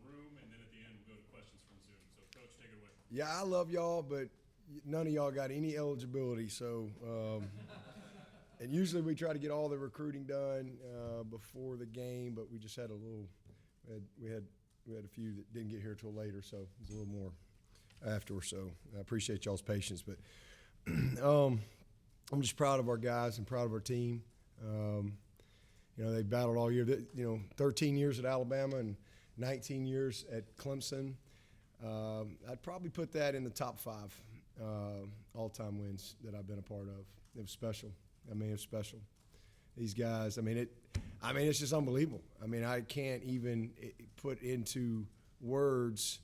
the room, and then at the end we'll go to questions from Zoom. So, Coach, take it away. Yeah, I love y'all, but none of y'all got any eligibility. So, and usually we try to get all the recruiting done before the game, but we just had a little. We had a few that didn't get here till later, so it's a little more after. So I appreciate y'all's patience, but I'm just proud of our guys and proud of our team. They battled all year. 13 years at Alabama and 19 years at Clemson. I'd probably put that in the top 5 all-time wins that I've been a part of. It was special. It was special. These guys, it's just unbelievable. I can't even put into words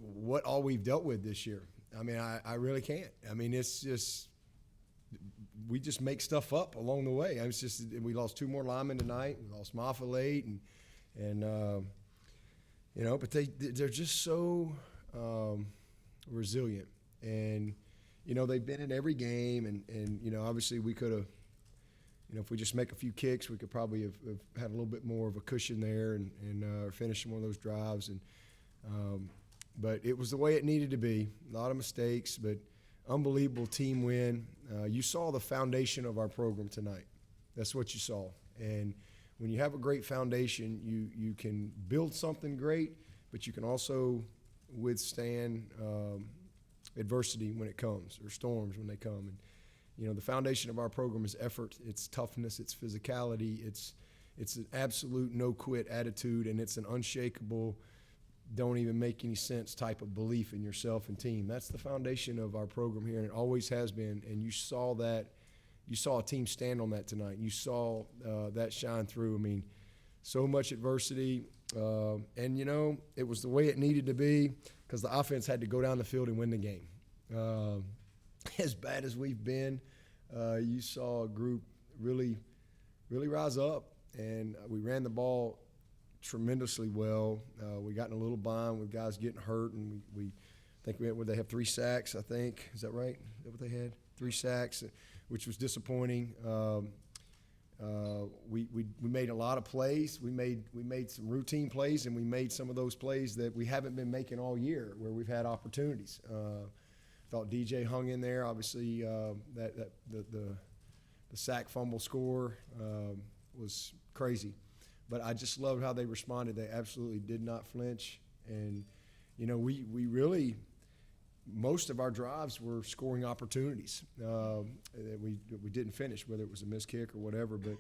what all we've dealt with this year. I really can't. It's just we just make stuff up along the way. It's just we lost 2 more linemen tonight. We lost Maffa late, but they're just so resilient, and they've been in every game, and obviously we could have. If we just make a few kicks, we could probably have had a little bit more of a cushion there and finish one of those drives. But it was the way it needed to be. A lot of mistakes, but unbelievable team win. You saw the foundation of our program tonight. That's what you saw. And when you have a great foundation, you can build something great, but you can also withstand adversity when it comes, or storms when they come. And the foundation of our program is effort, it's toughness, it's physicality, it's an absolute no-quit attitude, and it's an unshakable, don't even make any sense type of belief in yourself and team. That's the foundation of our program here, and it always has been. And you saw that. You saw a team stand on that tonight. You saw that shine through. So much adversity, and it was the way it needed to be because the offense had to go down the field and win the game. As bad as we've been, you saw a group really, really rise up, and we ran the ball tremendously well. We got in a little bind with guys getting hurt, and we think they have 3 sacks, I think. Is that right? Is that what they had? 3 sacks, which was disappointing. We made a lot of plays. We made some routine plays, and we made some of those plays that we haven't been making all year where we've had opportunities. Thought DJ hung in there. Obviously, the sack fumble score was crazy. But I just loved how they responded. They absolutely did not flinch. And, we really – most of our drives were scoring opportunities that we didn't finish, whether it was a missed kick or whatever. But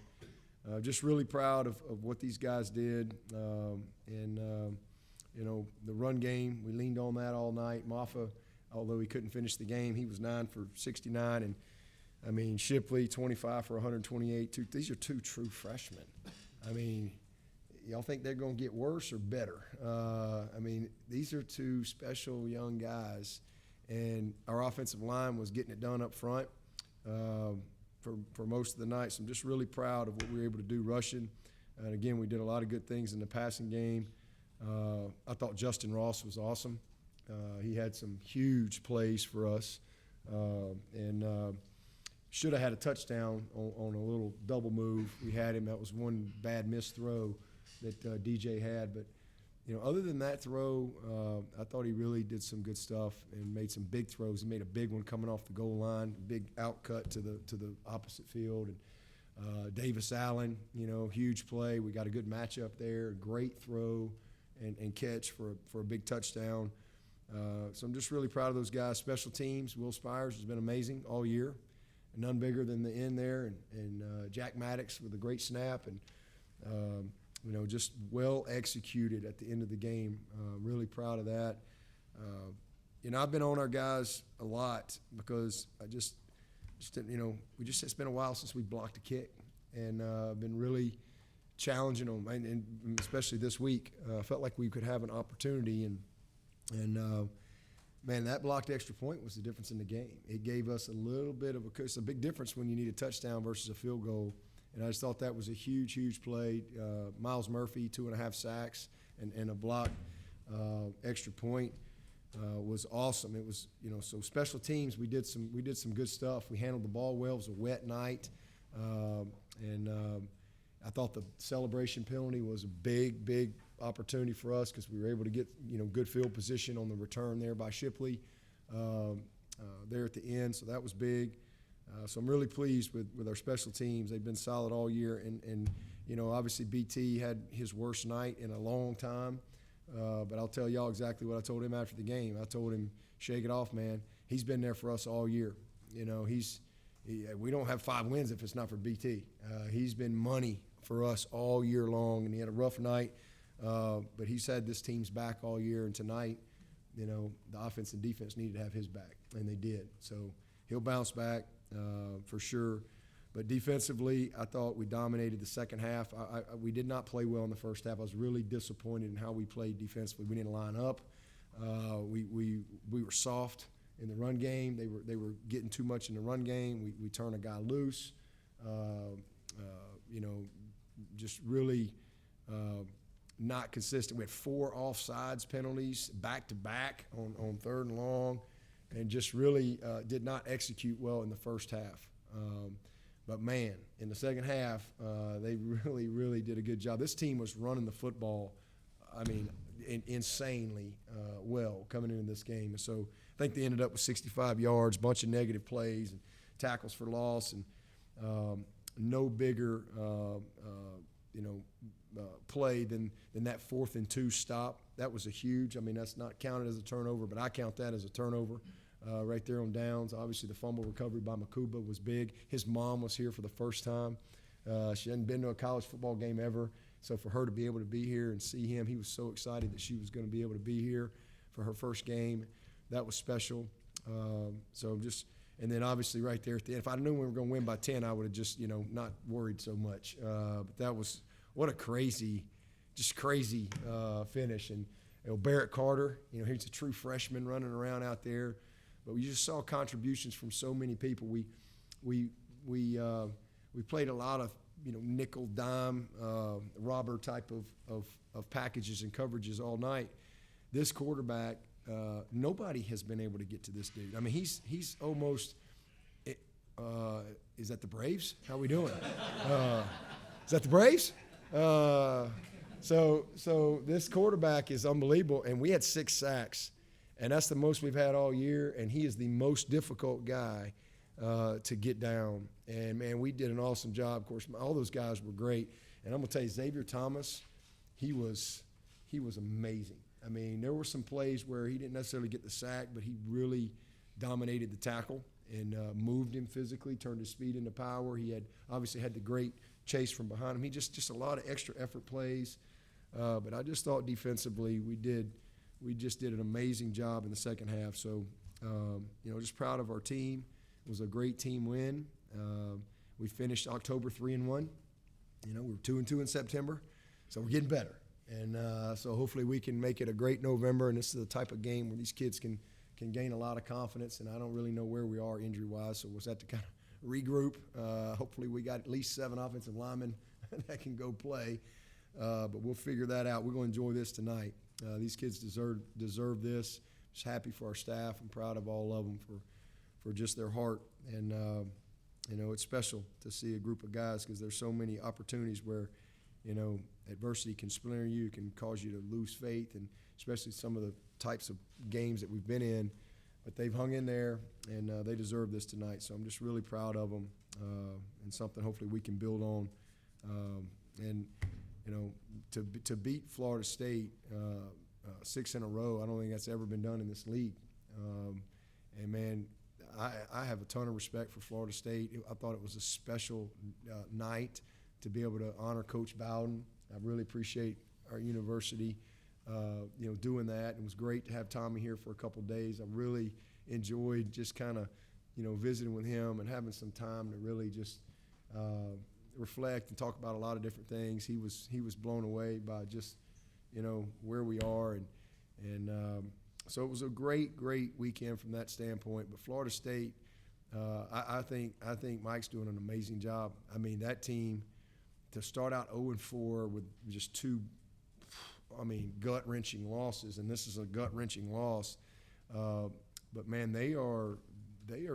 just really proud of what these guys did. The run game, we leaned on that all night. Maffa, although he couldn't finish the game, he was 9 for 69. And, Shipley, 25 for 128. These are 2 true freshmen. Y'all think they're going to get worse or better? These are 2 special young guys, and our offensive line was getting it done up front for most of the night. So I'm just really proud of what we were able to do rushing. And, again, we did a lot of good things in the passing game. I thought Justin Ross was awesome. He had some huge plays for us, and should have had a touchdown on a little double move. We had him. That was one bad missed throw that DJ had. But, other than that throw, I thought he really did some good stuff and made some big throws. He made a big one coming off the goal line, a big outcut to the opposite field. And Davis Allen, huge play. We got a good matchup there, great throw and catch for a big touchdown. So I'm just really proud of those guys. Special teams, Will Spires has been amazing all year. None bigger than the end there, and Jack Maddox with a great snap, and just well executed at the end of the game. Really proud of that. I've been on our guys a lot because I just didn't, it's been a while since we blocked a kick, and been really challenging them, and especially this week. Felt like we could have an opportunity, and man, that blocked extra point was the difference in the game. It gave us a little bit of it's a big difference when you need a touchdown versus a field goal. And I just thought that was a huge, huge play. Miles Murphy, 2.5 sacks and a block extra point was awesome. It was, so special teams, we did some good stuff. We handled the ball well. It was a wet night. I thought the celebration penalty was a big opportunity for us because we were able to get, good field position on the return there by Shipley there at the end. So that was big. So I'm really pleased with our special teams. They've been solid all year. And obviously BT had his worst night in a long time. But I'll tell y'all exactly what I told him after the game. I told him, shake it off, man. He's been there for us all year. We don't have 5 wins if it's not for BT. He's been money for us all year long, and he had a rough night. But he's had this team's back all year, and tonight, the offense and defense needed to have his back, and they did. So he'll bounce back for sure. But defensively, I thought we dominated the second half. We did not play well in the first half. I was really disappointed in how we played defensively. We didn't line up. We were soft in the run game. They were getting too much in the run game. We turned a guy loose. Just really not consistent. We had 4 offsides penalties back-to-back on 3rd and long, and just really did not execute well in the first half. But, man, in the second half, they really did a good job. This team was running the football, insanely well coming into this game. And so I think they ended up with 65 yards, bunch of negative plays and tackles for loss, and no bigger play than that 4th and 2 stop. That was a huge. That's not counted as a turnover, but I count that as a turnover right there on downs. Obviously, the fumble recovery by Makuba was big. His mom was here for the first time. She hadn't been to a college football game ever, so for her to be able to be here and see him, he was so excited that she was going to be able to be here for her first game. That was special. And then obviously right there at the end, if I knew we were going to win by 10, I would have just, not worried so much. But that was what a crazy finish. And Barrett Carter, he's a true freshman running around out there. But we just saw contributions from so many people. We played a lot of nickel dime robber type of packages and coverages all night. This quarterback. Nobody has been able to get to this dude. He's almost is that the Braves? How we doing? Is that the Braves? So this quarterback is unbelievable, and we had 6 sacks, and that's the most we've had all year, and he is the most difficult guy to get down. And, man, we did an awesome job. Of course, all those guys were great. And I'm going to tell you, Xavier Thomas, he was amazing. There were some plays where he didn't necessarily get the sack, but he really dominated the tackle and moved him physically, turned his speed into power. He obviously had the great chase from behind him. He just a lot of extra effort plays. But I just thought defensively we just did an amazing job in the second half. So, just proud of our team. It was a great team win. We finished October 3-1. We were 2-2 in September, so we're getting better. And so hopefully we can make it a great November, and this is the type of game where these kids can gain a lot of confidence, and I don't really know where we are injury-wise, so we'll have to kind of regroup. Hopefully we got at least 7 offensive linemen that can go play, but we'll figure that out. We're going to enjoy this tonight. These kids deserve this. Just happy for our staff. I'm proud of all of them for just their heart, and it's special to see a group of guys because there's so many opportunities where adversity can splinter you, can cause you to lose faith, and especially some of the types of games that we've been in. But they've hung in there, and they deserve this tonight. So I'm just really proud of them, and something hopefully we can build on. To beat Florida State 6 in a row, I don't think that's ever been done in this league. And, man, I have a ton of respect for Florida State. I thought it was a special night to be able to honor Coach Bowden. I really appreciate our university, doing that. It was great to have Tommy here for a couple of days. I really enjoyed just kind of, visiting with him and having some time to really just reflect and talk about a lot of different things. He was blown away by just, where we are, and so it was a great weekend from that standpoint. But Florida State, I think Mike's doing an amazing job. That team, to start out 0-4 with just 2, gut-wrenching losses, and this is a gut-wrenching loss. But, man, they are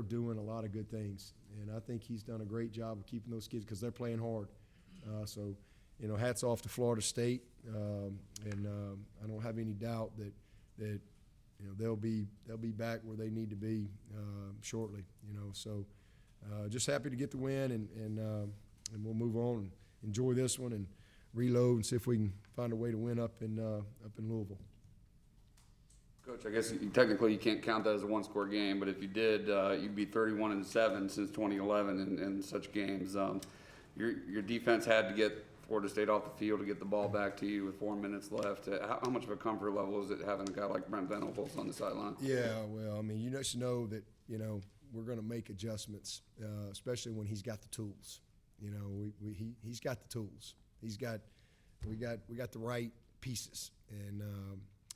doing a lot of good things, and I think he's done a great job of keeping those kids because they're playing hard. So, hats off to Florida State, and I don't have any doubt that they'll be back where they need to be shortly. So just happy to get the win, and we'll move on and enjoy this one and reload and see if we can find a way to win up in Louisville. Coach, I guess technically you can't count that as a one-score game, but if you did, you'd be 31-7 since 2011 in such games. Your defense had to get Florida State off the field to get the ball back to you with 4 minutes left. How much of a comfort level is it having a guy like Brent Venables on the sideline? Yeah, well, I mean, you just know that we're going to make adjustments, especially when he's got the tools. He's got the tools. We got the right pieces, and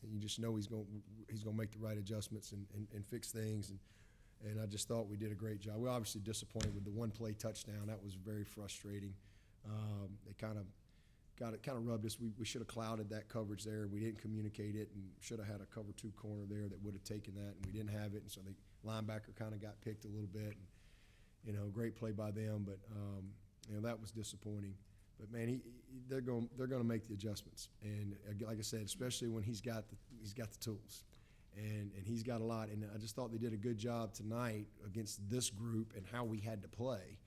you just know he's going to make the right adjustments and fix things. And I just thought we did a great job. We're obviously disappointed with the one-play touchdown. That was very frustrating. It kind of rubbed us. We should have clouded that coverage there. We didn't communicate it, and should have had a cover 2 corner there that would have taken that, and we didn't have it. And so the linebacker kind of got picked a little bit. And, great play by them, but that was disappointing. But man, they're going to make the adjustments, and like I said, especially when he's got the tools, and he's got a lot. And I just thought they did a good job tonight against this group and how we had to play,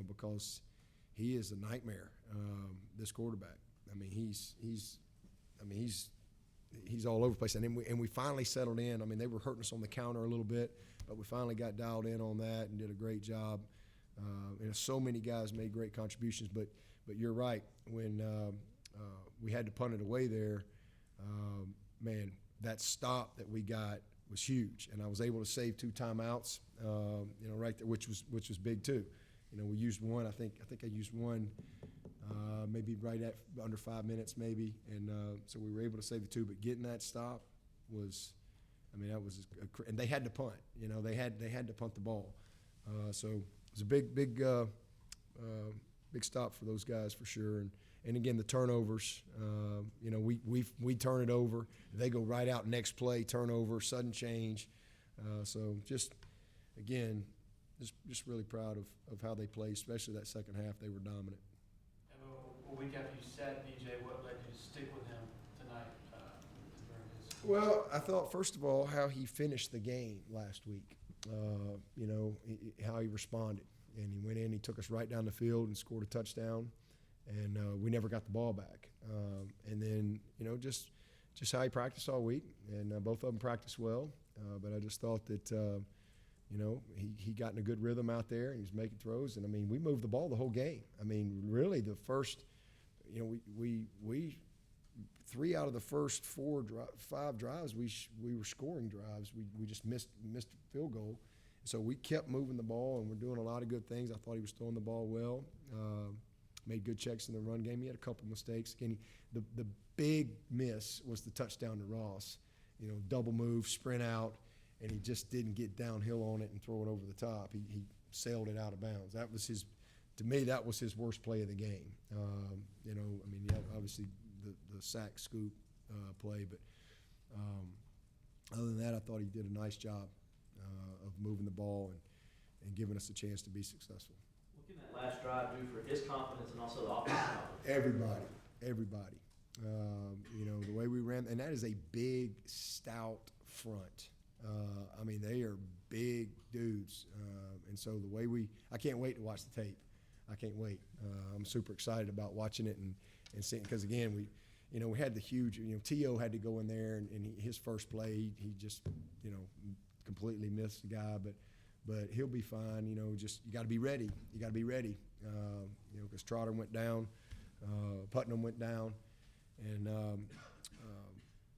because he is a nightmare. This quarterback. I mean, he's all over the place. And we finally settled in. I mean, they were hurting us on the counter a little bit, but we finally got dialed in on that and did a great job. And so many guys made great contributions, but you're right. When we had to punt it away there, man, that stop that we got was huge, and I was able to save 2 timeouts, right there, which was big too. We used one. I think I used one, maybe right at under 5 minutes, maybe, and so we were able to save the 2. But getting that stop was, that was, and they had to punt. They had to punt the ball, so. It was a big stop for those guys for sure, and again the turnovers. We turn it over, they go right out next play, turnover, sudden change. So just really proud of how they played, especially that second half. They were dominant. And a week after you sat DJ, what led you to stick with him tonight? Well, I thought first of all how he finished the game last week. How he responded, and he went in, he took us right down the field and scored a touchdown, and we never got the ball back. And then just how he practiced all week, and both of them practiced well. But I just thought that he got in a good rhythm out there, and he was making throws. And we moved the ball the whole game. Really the first, we 3 out of the first 5 drives, we were scoring drives. We just missed a field goal. So we kept moving the ball, and we're doing a lot of good things. I thought he was throwing the ball well. Made good checks in the run game. He had a couple mistakes. Again, the big miss was the touchdown to Ross. Double move, sprint out, and he just didn't get downhill on it and throw it over the top. He sailed it out of bounds. That was to me, that was his worst play of the game. Obviously the sack scoop play, but other than that, I thought he did a nice job of moving the ball and giving us a chance to be successful. What can that last drive do for his confidence and also the offensive confidence? Everybody. The way we ran, and that is a big, stout front. They are big dudes, and so the way I can't wait to watch the tape. I can't wait. I'm super excited about watching it and seeing, because again, we had the huge, T.O. had to go in there, and his first play, he just, completely missed the guy, but he'll be fine. You got to be ready. You got to be ready. Because Trotter went down, Putnam went down, and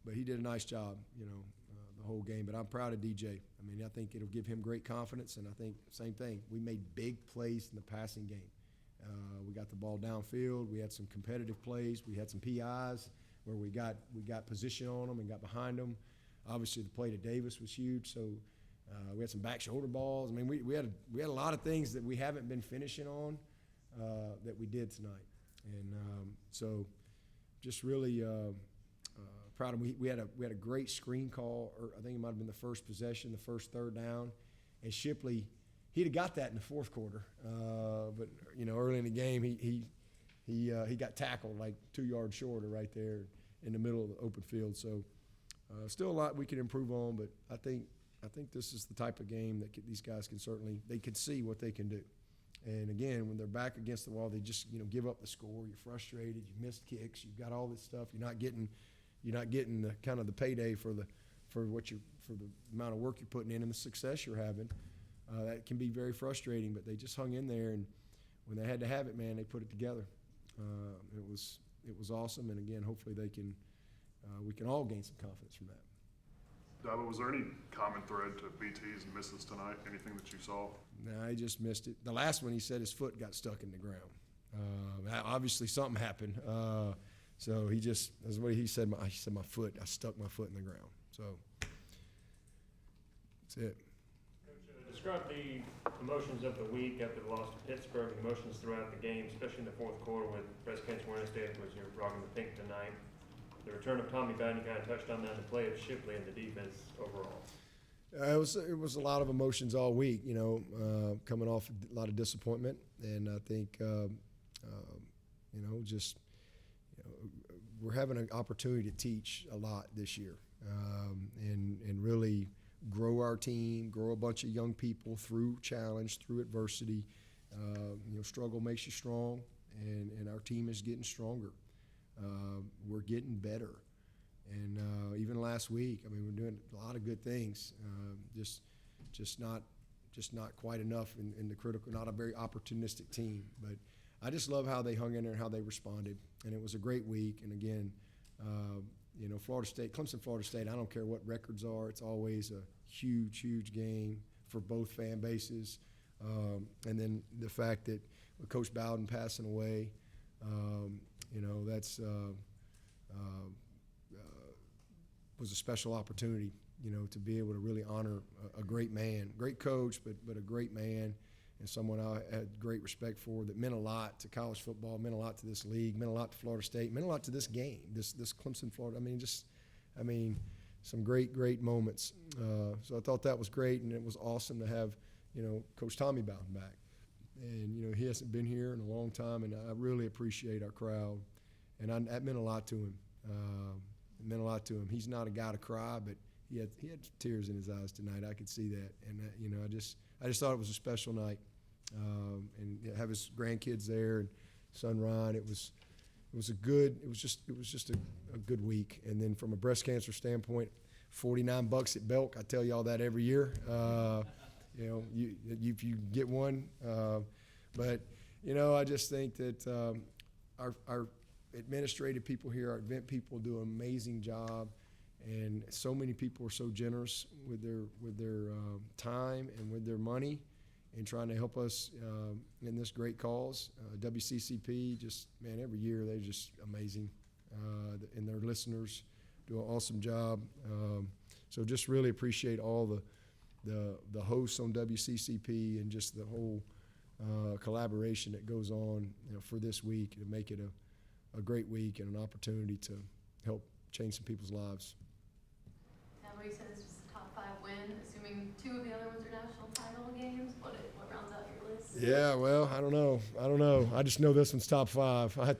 but he did a nice job. The whole game. But I'm proud of DJ. I think it'll give him great confidence, and I think same thing. We made big plays in the passing game. We got the ball downfield. We had some competitive plays. We had some PIs where we got position on them and got behind them. Obviously, the play to Davis was huge. So we had some back shoulder balls. We had a lot of things that we haven't been finishing on that we did tonight, and so just really proud of them. We had a great screen call, or I think it might have been the first possession, the first third down, and Shipley. he'd have got that in the fourth quarter. But early in the game, he got tackled like 2 yards shorter right there in the middle of the open field. So still a lot we can improve on, but I think this is the type of game that these guys can certainly – they can see what they can do. And, again, when they're back against the wall, they just, give up the score. You're frustrated. You missed kicks. You've got all this stuff. You're not getting the kind of the payday for the amount of work you're putting in and the success you're having. That can be very frustrating, but they just hung in there, and when they had to have it, man, they put it together. It was awesome, and again, hopefully we can all gain some confidence from that. Dabo, was there any common thread to BT's and misses tonight? Anything that you saw? No, he just missed it. The last one, he said his foot got stuck in the ground. Obviously, something happened. So that's what he said. He said I stuck my foot in the ground. So that's it. Coach, describe the emotions of the week after the loss to Pittsburgh, emotions throughout the game, especially in the fourth quarter with Breast Cancer Wednesday, was you're rocking the pink tonight. The return of Tommy Bowden, you kind of touched on that, the play of Shipley and the defense overall. It was a lot of emotions all week, coming off a lot of disappointment, and I think we're having an opportunity to teach a lot this year, and really grow our team, grow a bunch of young people through challenge, through adversity. Struggle makes you strong, and our team is getting stronger. We're getting better. And even last week, we're doing a lot of good things. Just not quite enough in the critical. Not a very opportunistic team, but I just love how they hung in there and how they responded. And it was a great week. And again, Florida State, Clemson, Florida State. I don't care what records are. It's always a huge game for both fan bases. And then the fact that with Coach Bowden passing away, that's. Was a special opportunity, to be able to really honor a great man, great coach, but a great man, and someone I had great respect for that meant a lot to college football, meant a lot to this league, meant a lot to Florida State, meant a lot to this game, this Clemson, Florida. Some great moments. So I thought that was great, and it was awesome to have, Coach Tommy Bowden back. And, he hasn't been here in a long time, and I really appreciate our crowd, and that meant a lot to him. It meant a lot to him. He's not a guy to cry, but he had tears in his eyes tonight. I could see that, and I just thought it was a special night, and have his grandkids there and son Ryan. It was just a good week. And then from a breast cancer standpoint, $49 at Belk. I tell you all that every year. If you get one, but I just think that our administrative people here, our event people do an amazing job, and so many people are so generous with their time and with their money in trying to help us in this great cause. WCCP, every year they're just amazing, and their listeners do an awesome job. So just really appreciate all the hosts on WCCP and just the whole collaboration that goes on for this week to make it a great week and an opportunity to help change some people's lives. Dabo, you said this was a top 5 win, assuming 2 of the other ones are national title games. What rounds out your list? Yeah, well, I don't know. I just know this one's top 5. I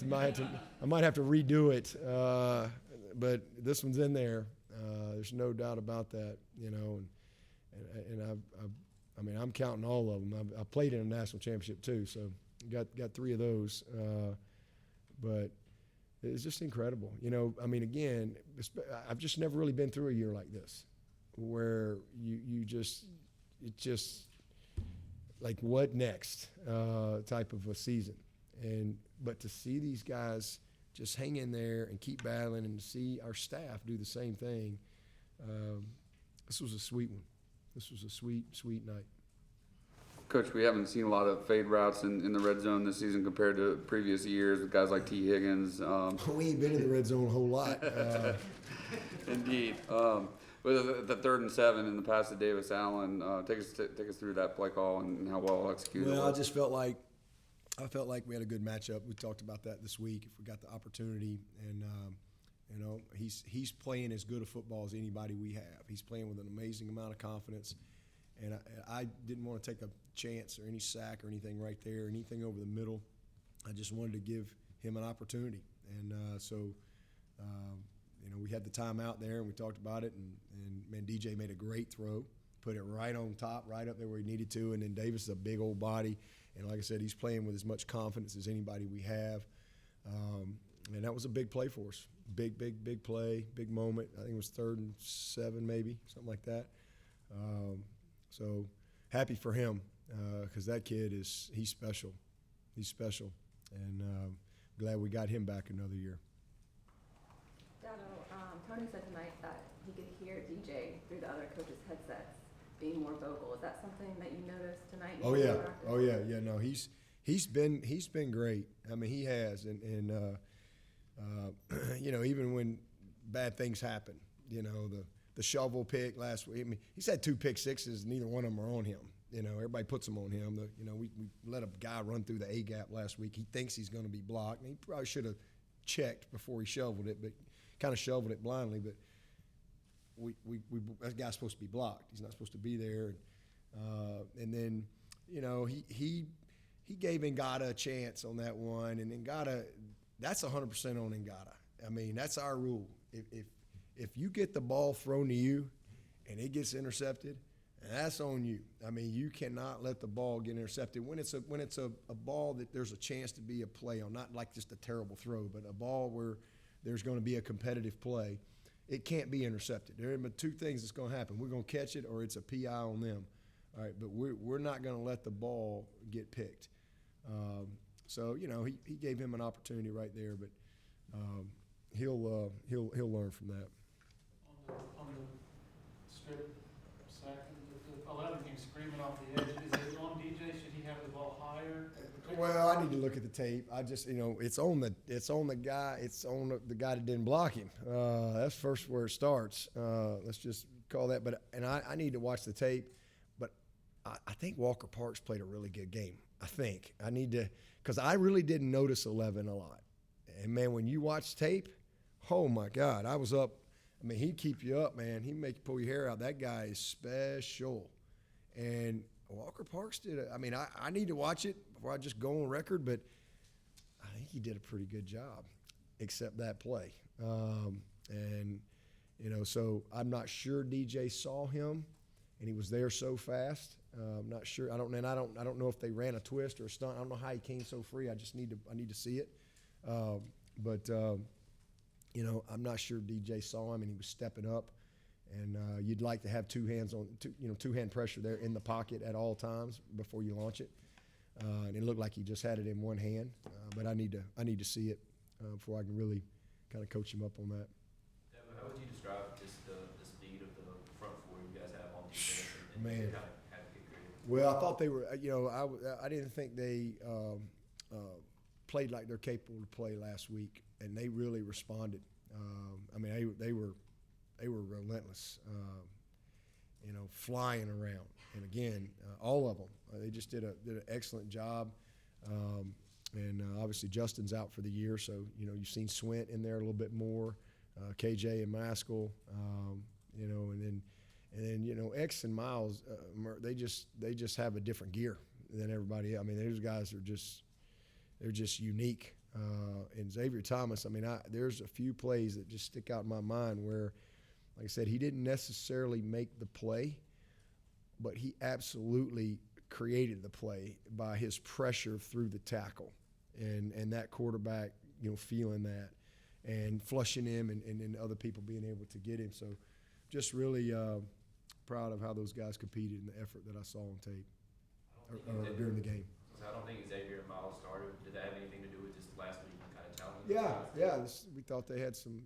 might have to redo it, but this one's in there. There's no doubt about that, And I'm counting all of them. I played in a national championship too, so got 3 of those. But it's just incredible. Again, I've just never really been through a year like this where it's just like what next type of a season. But to see these guys just hang in there and keep battling, and to see our staff do the same thing, this was a sweet one. This was a sweet night. Coach, we haven't seen a lot of fade routes in the red zone this season compared to previous years with guys like T. Higgins. We ain't been in the red zone a whole lot. Indeed. With the 3rd and 7 in the pass to Davis Allen, take us through that play call and how well executed it Well, was. I felt like we had a good matchup. We talked about that this week. If we got the opportunity, and he's playing as good a football as anybody we have. He's playing with an amazing amount of confidence. And I didn't want to take a chance or any sack or anything right there, anything over the middle. I just wanted to give him an opportunity. And we had the timeout there, and we talked about it. And man, DJ made a great throw, put it right on top, right up there where he needed to. And then Davis is a big old body. And like I said, he's playing with as much confidence as anybody we have. And that was a big play for us. Big play, big moment. I think it was 3rd and 7 maybe, something like that. So happy for him because that kid he's special. He's special. And glad we got him back another year. Dabo, Tony said tonight that he could hear DJ through the other coaches' headsets being more vocal. Is that something that you noticed tonight? Yeah. No, he's been great. I mean, he has, and even when bad things happen, the shovel pick last week. I mean, he's had 2 pick sixes. Neither one of them are on him. Everybody puts them on him. We let a guy run through the A gap last week. He thinks he's going to be blocked, and he probably should have checked before he shoveled it, but kind of shoveled it blindly. But that guy's supposed to be blocked. He's not supposed to be there. And then, he gave Ngata a chance on that one, and Ngata, that's 100% on Ngata. I mean, that's our rule. If you get the ball thrown to you and it gets intercepted, that's on you. I mean, you cannot let the ball get intercepted when it's a ball that there's a chance to be a play on, not like just a terrible throw, but a ball where there's going to be a competitive play. It can't be intercepted. There are 2 things that's going to happen. We're going to catch it, or it's a PI on them. All right, but we're not going to let the ball get picked. So he gave him an opportunity right there, but he'll learn from that. On the strip sack, the 11 came screaming off the edge. Is it on DJ? Should he have the ball higher? Well, I need to look at the tape. I just, it's on the guy. It's on the guy that didn't block him. That's first where it starts. Let's just call that. But I need to watch the tape. But I think Walker Parks played a really good game. I need to, because I really didn't notice 11 a lot. And man, when you watch tape, oh my God, I was up. I mean, he'd keep you up, man. He'd make you pull your hair out. That guy is special. And Walker Parks did it. I mean, I need to watch it before I just go on record, but I think he did a pretty good job, except that play. So I'm not sure DJ saw him, and he was there so fast. I'm not sure. I don't know if they ran a twist or a stunt. I don't know how he came so free. I need to see it. I'm not sure DJ saw him, and he was stepping up. And you'd like to have 2 hands on, two-hand pressure there in the pocket at all times before you launch it. And it looked like he just had it in one hand. But I need to see it before I can really kind of coach him up on that. Dabo, how would you describe just the speed of the front 4 you guys have on defense? And Man. kind of had to get creative? Well, I thought they were. I didn't think they played like they're capable to play last week, and they really responded. They were relentless, flying around. And again, all of them, they just did an excellent job. Obviously Justin's out for the year, so you've seen Swint in there a little bit more, KJ and Maskell, and then X and Miles, they just have a different gear than everybody else. I mean, those guys are just unique. And Xavier Thomas, there's a few plays that just stick out in my mind where, like I said, he didn't necessarily make the play, but he absolutely created the play by his pressure through the tackle and that quarterback, feeling that and flushing him and other people being able to get him. So just really proud of how those guys competed and the effort that I saw on tape during the game. So I don't think Xavier and Miles started. Did that have anything to do with just last week kind of challenging? Yeah. We thought they had some,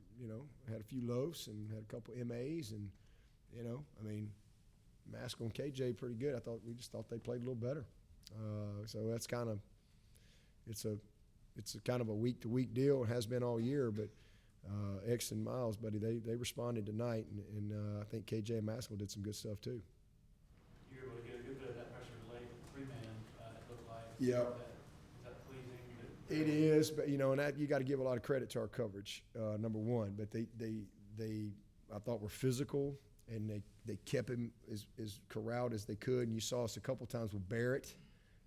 had a few loafs and had a couple MAs and, Maskell and KJ pretty good. We just thought they played a little better. So that's kind of, it's a kind of a week-to-week deal. It has been all year, but X and Miles, buddy, they responded tonight, and I think KJ and Maskell did some good stuff too. You were able to get a good bit of that pressure late, 3-man, it looked like. Yeah. Is that pleasing? It is, but and that you got to give a lot of credit to our coverage, number one. But they I thought were physical and they kept him as corralled as they could. And you saw us a couple times with Barrett,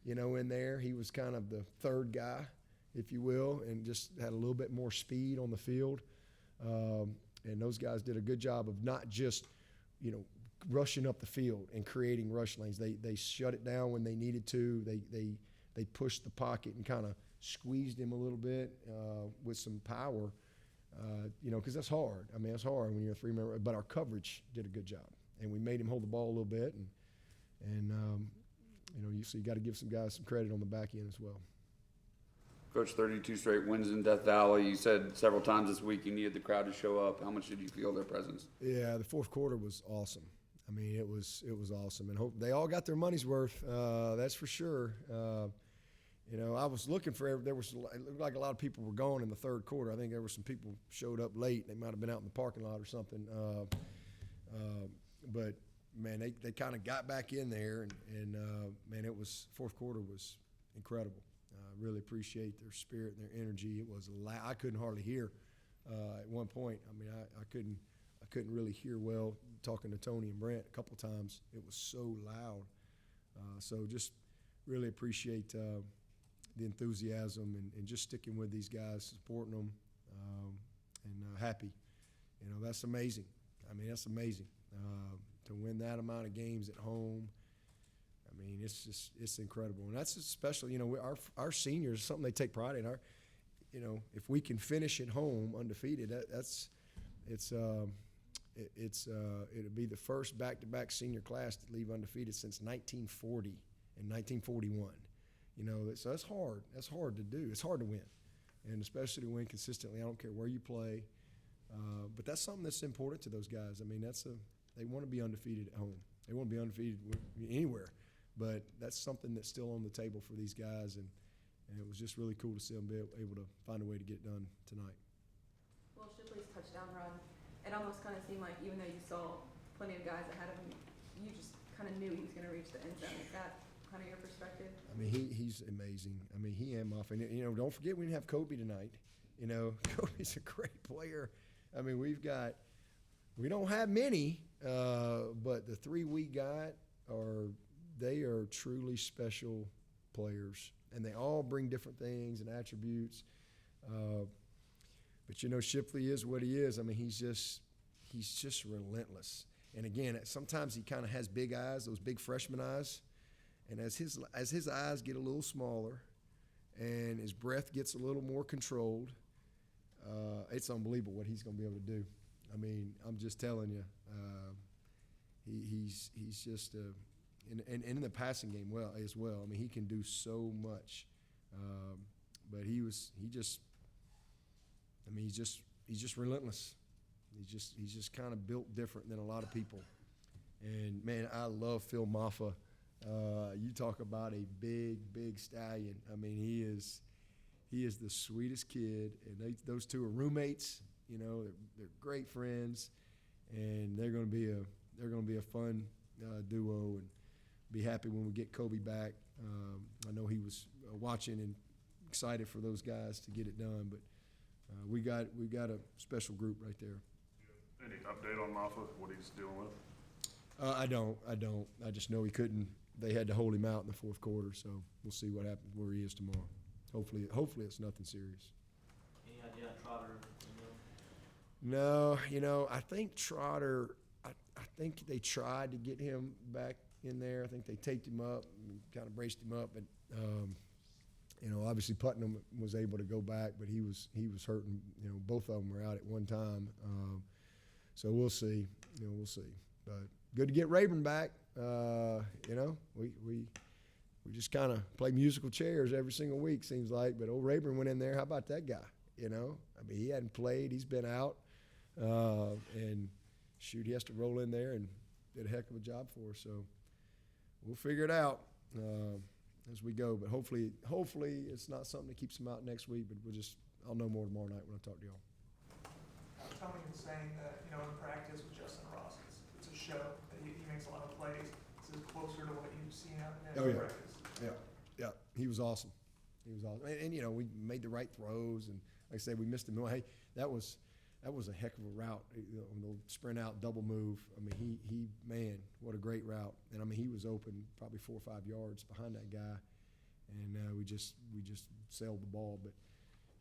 in there. He was kind of the third guy, if you will, and just had a little bit more speed on the field. And those guys did a good job of not just, rushing up the field and creating rush lanes. They shut it down when they needed to. They pushed the pocket and kind of squeezed him a little bit with some power, because that's hard. I mean, that's hard when you're a three-member. But our coverage did a good job, and we made him hold the ball a little bit. And you got to give some guys some credit on the back end as well. Coach, 32 straight wins in Death Valley. You said several times this week you needed the crowd to show up. How much did you feel their presence? Yeah, the fourth quarter was awesome. I mean, it was awesome, and hope they all got their money's worth. That's for sure. I was looking for. It looked like a lot of people were gone in the third quarter. I think there were some people showed up late. They might have been out in the parking lot or something. But man, they kind of got back in there, and man, fourth quarter was incredible. Really appreciate their spirit and their energy. It was I couldn't hardly hear at one point. I mean, I couldn't really hear well talking to Tony and Brent a couple times. It was so loud. So just really appreciate the enthusiasm and just sticking with these guys, supporting them, and happy. That's amazing. I mean, that's amazing to win that amount of games at home. I mean, it's incredible, and that's especially our seniors, something they take pride in. If we can finish at home undefeated, it'll be the first back-to-back senior class to leave undefeated since 1940 and 1941. So that's hard. That's hard to do. It's hard to win, and especially to win consistently. I don't care where you play, but that's something that's important to those guys. I mean, they want to be undefeated at home. They want to be undefeated anywhere. But that's something that's still on the table for these guys, and it was just really cool to see them be able to find a way to get it done tonight. Well, Shipley's touchdown run, it almost kind of seemed like even though you saw plenty of guys ahead of him, you just kind of knew he was going to reach the end zone. Is that kind of your perspective? I mean, he's amazing. I mean, he and Muffin. Don't forget we didn't have Kobe tonight. Kobe's a great player. I mean, we don't have many, but the three we got they are truly special players, and they all bring different things and attributes. But Shipley is what he is. I mean, he's just relentless. And again, sometimes he kind of has big eyes, those big freshman eyes. And as his eyes get a little smaller, and his breath gets a little more controlled, it's unbelievable what he's going to be able to do. I mean, I'm just telling you, he's just and in the passing game as well. I mean, he can do so much. But he's just relentless. He's just kind of built different than a lot of people. And man, I love Phil Maffa. You talk about a big stallion. I mean, he is the sweetest kid, and those two are roommates. They're great friends, and they're going to be a fun duo, and be happy when we get Kobe back. I know he was watching and excited for those guys to get it done, but we got a special group right there. Any update on Maffa, what he's dealing with? I don't. I just know he couldn't. They had to hold him out in the fourth quarter, so we'll see what happens where he is tomorrow. Hopefully it's nothing serious. Any idea on Trotter? No, I think Trotter. I think they tried to get him back in there. I think they taped him up and kind of braced him up, but obviously Putnam was able to go back, but he was hurting. Both of them were out at one time. So we'll see. We'll see. But good to get Rayburn back. We just kind of play musical chairs every single week, seems like. But old Rayburn went in there. How about that guy? I mean, he hadn't played. He's been out. And shoot, he has to roll in there and did a heck of a job for us. So we'll figure it out as we go. But hopefully it's not something that keeps him out next week. But I'll know more tomorrow night when I talk to y'all. Tony was saying that, in practice with Justin Ross, it's a show, that he makes a lot of plays. This is closer to what you've seen out in practice. Yeah. He was awesome. And we made the right throws. And like I said, we missed him. Hey, that was that was a heck of a route. The sprint out, double move. I mean, man, what a great route. And I mean, he was open probably 4 or 5 yards behind that guy, and we just sailed the ball. But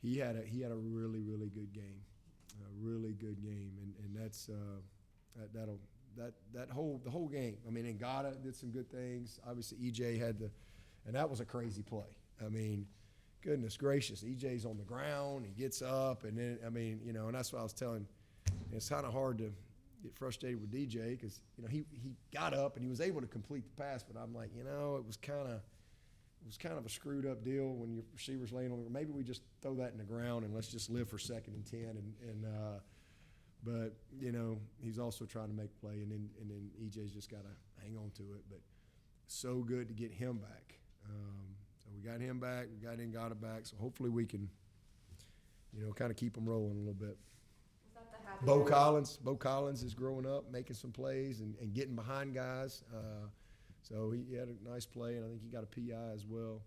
he had a really, really good game, and that's the whole game. I mean, Ngata did some good things. Obviously, EJ and that was a crazy play. I mean, goodness gracious, EJ's on the ground, he gets up, and then, I mean, and that's what I was telling. It's kind of hard to get frustrated with DJ because, he got up and he was able to complete the pass, but I'm like, it was kind of a screwed up deal when your receiver's laying on the, maybe we just throw that in the ground and let's just live for 2nd and 10 but he's also trying to make a play, and then EJ's just got to hang on to it. But so good to get him back. So we got him back, we got Ngata back. So hopefully we can, kind of keep them rolling a little bit. Was that the happy Bo Collins is growing up, making some plays and getting behind guys. So he had a nice play, and I think he got a PI as well.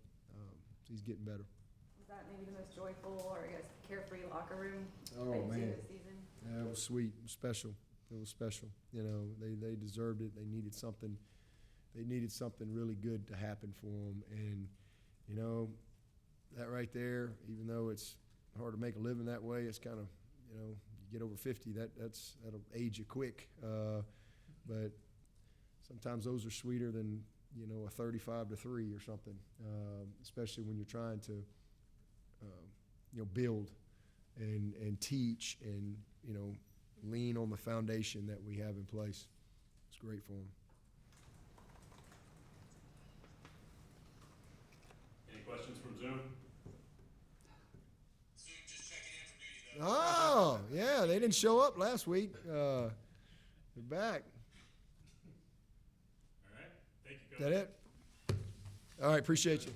So he's getting better. Was that maybe the most joyful or I guess carefree locker room Oh, that you've seen man. this season? Yeah, it was sweet. It was special. It was special. They deserved it. They needed something. They needed something really good to happen for them. And, that right there, even though it's hard to make a living that way, it's kind of, you get over 50, that'll age you quick. But sometimes those are sweeter than, a 35-3 or something, especially when you're trying to, build and teach and, lean on the foundation that we have in place. It's great for them. Any questions from Zoom? Zoom just checking in for duty, though. Oh, yeah, they didn't show up last week. They're back. All right. Thank you, Is Coach. that it? All right, appreciate you.